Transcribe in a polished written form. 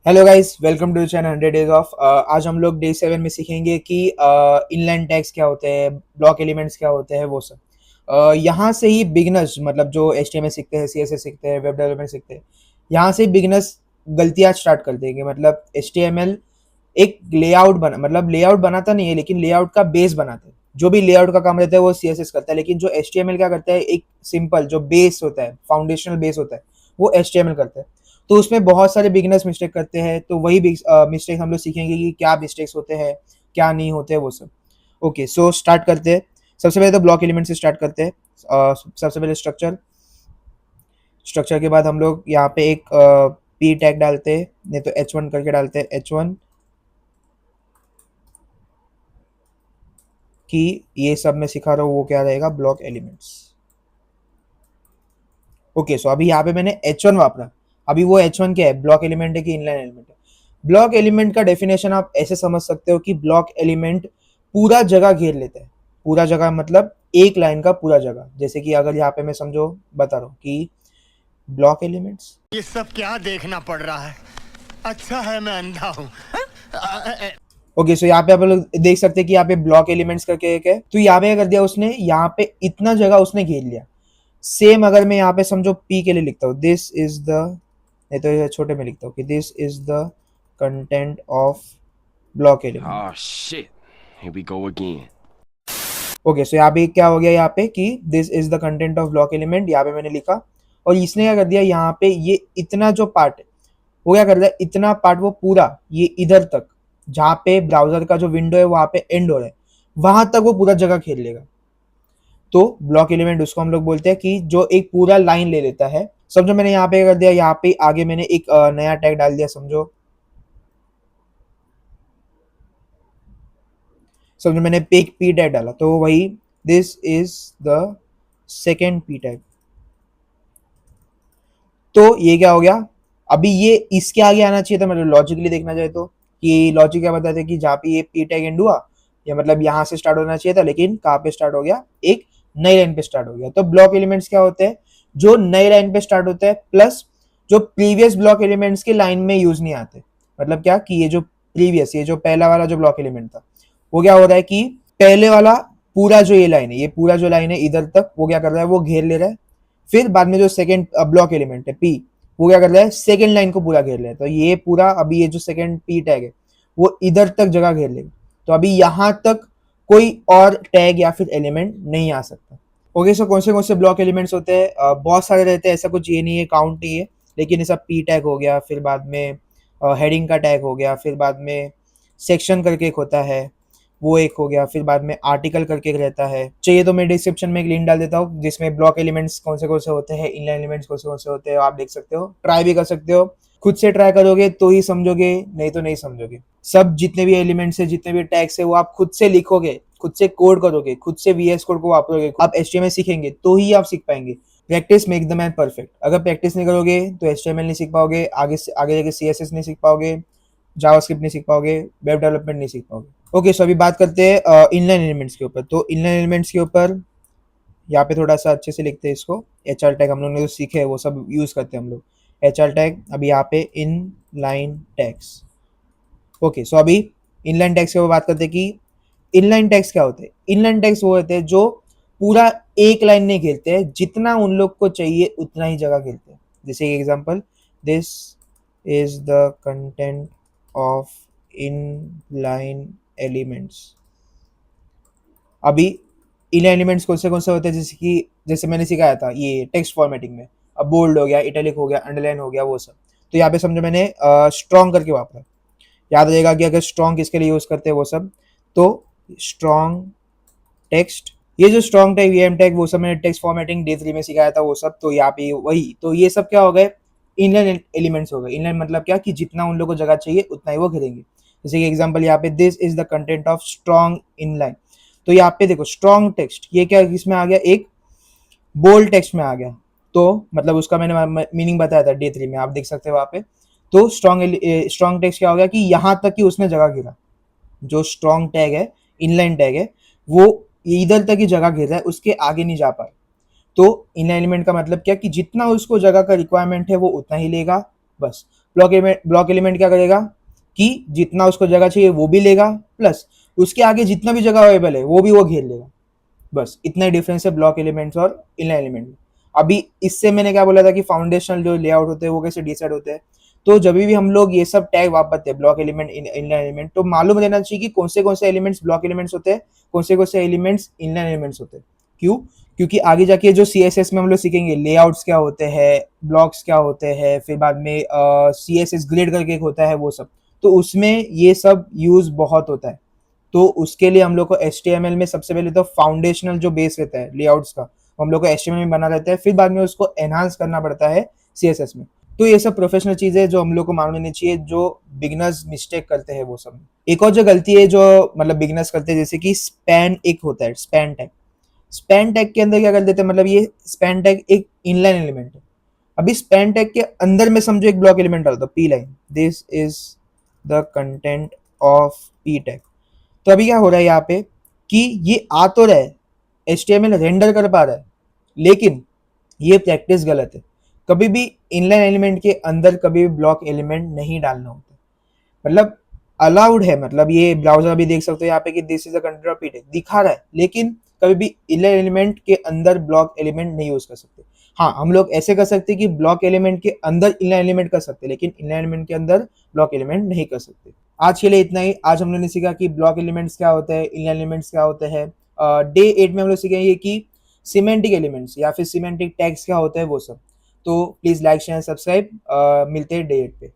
Hello guys, welcome to channel 100 days of. आज हम लोग डे 7 में सीखेंगे कि इनलाइन टैग्स क्या होते हैं, ब्लॉक एलिमेंट्स क्या होते हैं, वो सब। यहाँ से ही बिगनर्स, मतलब जो HTML सीखते हैं, CSS सीखते हैं, वेब डेवलपमेंट सीखते हैं, यहाँ से बिगनर्स गलतियाँ स्टार्ट कर देंगे। मतलब HTML एक लेआउट बना, मतलब लेआउट बनाता नहीं है, लेकिन लेआउट का बेस बनाता है। जो भी लेआउट का काम रहता है वो CSS करता है, लेकिन जो HTML क्या करता है, एक सिंपल जो बेस होता है, फाउंडेशनल बेस होता है, वो HTML करता है। तो उसमें बहुत सारे बिगिनर्स मिस्टेक करते हैं, तो वही मिस्टेक हम लोग सीखेंगे कि क्या मिस्टेक्स होते हैं, क्या नहीं होते, वो सब। ओके, सो स्टार्ट करते हैं। सबसे पहले तो ब्लॉक एलिमेंट से स्टार्ट करते हैं। सबसे पहले स्ट्रक्चर। स्ट्रक्चर के बाद हम लोग यहाँ पे एक पी टैग डालते हैं, नहीं तो H1 करके डालते हैं, H1 कि ये सब मैं सिखा रहा हूँ वो क्या रहेगा, ब्लॉक एलिमेंट्स। ओके, सो अभी यहाँ पे मैंने H1 वापरा। अभी वो H1 क्या है, ब्लॉक एलिमेंट है कि इनलाइन एलिमेंट है? ब्लॉक एलिमेंट का डेफिनेशन आप ऐसे समझ सकते हो कि ब्लॉक एलिमेंट पूरा जगह घेर लेता है। पूरा जगह मतलब एक लाइन का पूरा जगह। जैसे कि अगर यहाँ पे मैं समझो बता रहा हूँ कि ब्लॉक एलिमेंट्स, ये सब क्या देखना पड़ रहा है। अच्छा है मैं अंधा हूँ। ओके, सो यहाँ पे आप लोग देख सकते हैं कि यहाँ पे ब्लॉक एलिमेंट्स करके एक है। तो यहाँ पे क्या कर दिया उसने, यहाँ पे इतना जगह उसने घेर लिया। सेम अगर मैं यहाँ पे समझो पी के लिए लिखता हूँ, दिस इज द, नहीं तो ये छोटे में लिखता हूँ कि this is the content of block element. Oh shit. Here we go again. Okay, so यहाँ पे क्या हो गया, यहाँ पे कि this is the content of block element, यहाँ पे मैंने लिखा। और इसने क्या कर दिया, यहाँ पे ये इतना जो पार्ट है वो क्या कर रहा है, इतना पार्ट वो पूरा ये इधर तक, जहाँ पे ब्राउजर का जो विंडो है वहां पे एंड हो रहा है, वहां तक वो पूरा जगह घेर लेगा। तो ब्लॉक एलिमेंट उसको हम लोग बोलते हैं कि जो एक पूरा लाइन ले लेता है। समझो मैंने यहाँ पे कर दिया, यहाँ पे आगे मैंने एक नया टैग डाल दिया। समझो मैंने एक पी टैग डाला, तो वही this is the second P tag. तो ये क्या हो गया, अभी ये इसके आगे आना चाहिए था। मतलब लॉजिकली देखना जाए तो कि लॉजिक क्या बताते हैं कि जहाँ पे ये पी टैग एंड हुआ, या मतलब यहाँ से स्टार्ट होना चाहिए था, लेकिन कहाँ पे स्टार्ट हो गया, एक नई लाइन पे स्टार्ट हो गया। तो ब्लॉक एलिमेंट्स क्या होते हैं, जो नई लाइन पे स्टार्ट होते हैं, प्लस जो प्रीवियस ब्लॉक एलिमेंट्स के लाइन में यूज नहीं आते। मतलब क्या कि ये जो प्रीवियस, ये जो पहला वाला जो ब्लॉक एलिमेंट था, वो क्या हो रहा है कि पहले वाला पूरा जो ये लाइन है, ये पूरा जो लाइन है इधर तक, वो क्या कर रहा है, वो घेर ले रहा है। फिर बाद में जो सेकंड ब्लॉक एलिमेंट है पी, वो क्या कर रहा है, सेकंड लाइन को पूरा घेर रहा है। तो ये पूरा अभी ये जो सेकंड पी टैग है वो इधर तक जगह घेर लेगा। तो अभी यहां तक कोई और टैग या फिर एलिमेंट नहीं आ सकता। ओके, सो कौन से ब्लॉक एलिमेंट्स होते हैं? बहुत सारे रहते हैं, ऐसा कुछ ये नहीं है, काउंट नहीं है। लेकिन ये सब पी टैग हो गया, फिर बाद में हेडिंग का टैग हो गया, फिर बाद में सेक्शन करके एक होता है, वो एक हो गया, फिर बाद में आर्टिकल करके एक रहता है। चाहिए तो मैं डिस्क्रिप्शन में एक लिंक डाल देता हूँ जिसमें ब्लॉक एलिमेंट्स कौन से होते हैं, इनलाइन एलिमेंट्स कौन से होते हैं, आप देख सकते हो, ट्राई भी कर सकते हो। खुद से ट्राई करोगे तो ही समझोगे, नहीं तो नहीं समझोगे। सब जितने भी एलिमेंट्स है, जितने भी टैग्स है, वो आप खुद से लिखोगे, खुद से कोड करोगे, खुद से VS कोड को वापरोगे, आप HTML सीखेंगे तो ही आप सीख पाएंगे। Practice make the man perfect. अगर प्रैक्टिस नहीं करोगे तो HTML नहीं सीख पाओगे, आगे जाके CSS नहीं सीख पाओगे, जावास्क्रिप्ट नहीं सीख पाओगे, वेब डेवलपमेंट नहीं सीख पाओगे। ओके, सो अभी बात करते हैं इनलाइन एलिमेंट्स के ऊपर। तो इनलाइन एलिमेंट्स के ऊपर यहाँ पे थोड़ा सा अच्छे से लिखते हैं इसको। HR टैग हम लोग ने जो सीखे है वो सब यूज करते हैं हम लोग। HR टैग, अभी यहाँ पे इन लाइन टैग्स। ओके, सो अभी इनलाइन टैग्स के ऊपर बात करते हैं कि इनलाइन टैग्स क्या होते हैं। इनलाइन टैग्स वो होते हैं जो पूरा एक लाइन नहीं घेरते हैं, जितना उन लोग को चाहिए उतना ही जगह घेरते हैं। जैसे example, this is the content of inline elements. अभी इन एलिमेंट्स कौन से होते हैं, जैसे कि जैसे मैंने सिखाया था ये टेक्स्ट फॉर्मेटिंग में, अब बोल्ड हो गया, इटैलिक हो गया, अंडरलाइन हो गया, वो सब। तो यहाँ पे समझो मैंने स्ट्रॉन्ग करके वापरा। याद रहेगा कि अगर स्ट्रॉन्ग किसके लिए यूज करते हैं वो सब। तो स्ट्रॉन्ग टेक्स्ट, ये जो स्ट्रॉन्ग टैग, VM टैग, वो सब मैंने टेक्स्ट फॉर्मेटिंग डे 3 में सिखाया था वो सब। तो यहाँ पे वही, तो ये सब क्या हो गए, इनलाइन एलिमेंट्स हो गए। इनलाइन मतलब क्या कि जितना उन लोगों को जगह चाहिए उतना ही वो घेरेंगे। जैसे कि एग्जांपल यहाँ पे, this is the content of strong inline. तो यहाँ पे देखो स्ट्रॉन्ग टेक्स्ट, ये क्या इसमें आ गया, एक बोल्ड टेक्स्ट में आ गया। तो मतलब उसका मैंने मीनिंग बताया था डे 3 में, आप देख सकते हैं वहां पे। तो स्ट्रॉन्ग टेक्स्ट क्या हो गया कि यहाँ तक कि उसने जगह घेरा। जो स्ट्रॉन्ग टैग है, इनलाइन टैग है, वो इधर तक ही जगह घेर रहा है, उसके आगे नहीं जा पाए। तो इन एलिमेंट का मतलब क्या कि जितना उसको जगह का रिक्वायरमेंट है वो उतना ही लेगा, बस। ब्लॉक एलिमेंट क्या करेगा कि जितना उसको जगह चाहिए वो भी लेगा, प्लस उसके आगे जितना भी जगह अवेलेबल है वो भी वो घेर लेगा। बस इतना ही डिफरेंस है ब्लॉक एलिमेंट्स और इनलाइन एलिमेंट में। अभी इससे मैंने क्या बोला था कि फाउंडेशनल जो लेआउट होते हैं वो कैसे डिसाइड होते हैं। तो जब भी हम लोग ये सब टैग वापरते हैं ब्लॉक एलिमेंट, इनलाइन एलिमेंट, तो मालूम रहना चाहिए कि कौन से एलिमेंट्स ब्लॉक एलिमेंट्स होते हैं, कौन से एलिमेंट्स इनलाइन एलिमेंट्स होते हैं। क्यों? क्योंकि आगे जाके जो CSS में हम लोग सीखेंगे लेआउट्स क्या होते हैं, ब्लॉक्स क्या होते हैं, फिर बाद में CSS ग्रिड करके एक होता है वो सब, तो उसमें ये सब यूज बहुत होता है। तो उसके लिए हम लोग को HTML में सबसे पहले तो फाउंडेशनल जो बेस रहता है लेआउट्स का, वो हम लोग को HTML में बना रहता है, फिर बाद में उसको एनहांस करना पड़ता है CSS में। तो ये सब प्रोफेशनल चीज़ है जो हम लोग को मालूम होनी चाहिए, जो बिगिनर्स मिस्टेक करते हैं वो सब। एक और जो गलती है जो मतलब बिगिनर्स करते हैं, जैसे कि स्पैन एक होता है, स्पैन टैग। स्पैन टैग के अंदर क्या कर देते हैं, मतलब ये स्पैन टैग एक इनलाइन एलिमेंट है। अभी स्पैन टैग के अंदर में समझो एक ब्लॉक एलिमेंट डालता हूँ, P line, this is the content of P tag. तो अभी क्या हो रहा है यहाँ पे कि ये आ तो रहा है, HTML रेंडर कर पा रहा है, लेकिन ये प्रैक्टिस गलत है। कभी भी इनलाइन एलिमेंट के अंदर कभी भी ब्लॉक एलिमेंट नहीं डालना होता, मतलब अलाउड है, मतलब ये ब्राउजर अभी देख सकते हो यहाँ पे कि this is a content of पीटेक्स दिखा रहा है, लेकिन कभी भी इनलाइन एलिमेंट के अंदर ब्लॉक एलिमेंट नहीं यूज कर सकते। हाँ, हम लोग ऐसे कर सकते हैं कि ब्लॉक एलिमेंट के अंदर इनलाइन एलिमेंट कर सकते हैं, लेकिन इनलाइन एलिमेंट के अंदर ब्लॉक एलिमेंट नहीं कर सकते। आज के लिए इतना ही। आज हम लोगों ने सीखा कि ब्लॉक एलिमेंट्स क्या होते हैं, इनलाइन एलिमेंट्स क्या होते हैं। डे 8 में हम लोग सीखेंगे कि सिमेंटिक एलिमेंट्स या फिर सिमेंटिक टैग्स क्या होते हैं वो सब। तो प्लीज लाइक शेयर सब्सक्राइब, मिलते हैं डे 8 पे।